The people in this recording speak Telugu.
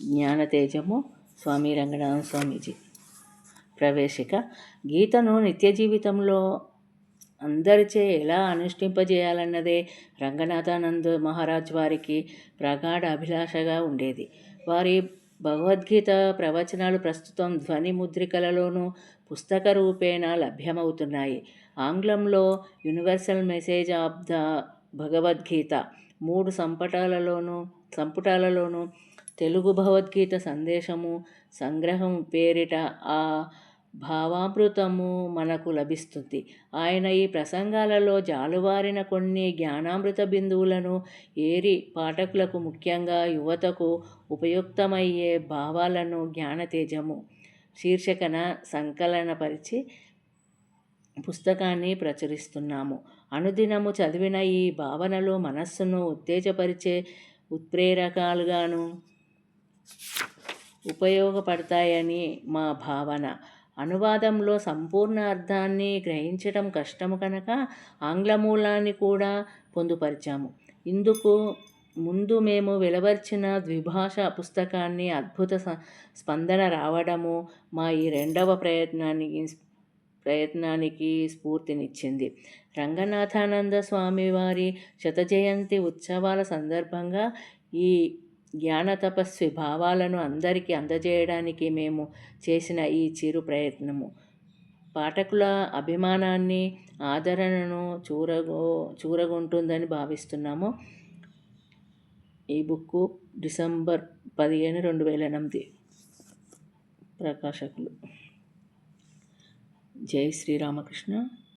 జ్ఞానతేజము స్వామి రంగనాథ స్వామీజీ. ప్రవేశిక. గీతను నిత్య జీవితంలో అందరిచే ఎలా అనుష్ఠింపజేయాలన్నదే రంగనాథానంద మహారాజ్ వారికి ప్రగాఢ అభిలాషగా ఉండేది. వారి భగవద్గీత ప్రవచనాలు ప్రస్తుతం ధ్వని ముద్రికలలోనూ పుస్తక రూపేణ లభ్యమవుతున్నాయి. ఆంగ్లంలో universal message of the Bhagavad Gita 3 సంపుటాలలోనూ తెలుగు భగవద్గీత సందేశము సంగ్రహం పేరిట ఆ భావామృతము మనకు లభిస్తుంది. ఆయన ఈ ప్రసంగాలలో జాలువారిన కొన్ని జ్ఞానామృత బిందువులను ఏరి పాఠకులకు, ముఖ్యంగా యువతకు ఉపయుక్తమయ్యే భావాలను జ్ఞానతేజము శీర్షికన సంకలనపరిచి పుస్తకాన్ని ప్రచురిస్తున్నాము. అనుదినము చదివిన ఈ భావనలు మనస్సును ఉత్తేజపరిచే ఉత్ప్రేరకాలుగాను ఉపయోగపడతాయని మా భావన. అనువాదంలో సంపూర్ణ అర్థాన్ని గ్రహించటం కష్టము కనుక ఆంగ్ల మూలాన్ని కూడా పొందుపరిచాము. ఇందుకు ముందు మేము వెలువరించిన ద్విభాషా పుస్తకాన్ని అద్భుత స్పందన రావడము మా ఈ రెండవ ప్రయత్నానికి స్ఫూర్తినిచ్చింది. రంగనాథానంద స్వామివారి శతజయంతి ఉత్సవాల సందర్భంగా ఈ జ్ఞాన తపస్వి భావాలను అందరికీ అందజేయడానికి మేము చేసిన ఈ చిరు ప్రయత్నము పాఠకుల అభిమానాన్ని, ఆదరణను చూరగొంటుందని భావిస్తున్నాము. ఈ బుక్కు డిసెంబర్ 15, 2008 ప్రకాశకులు. జై శ్రీరామకృష్ణ.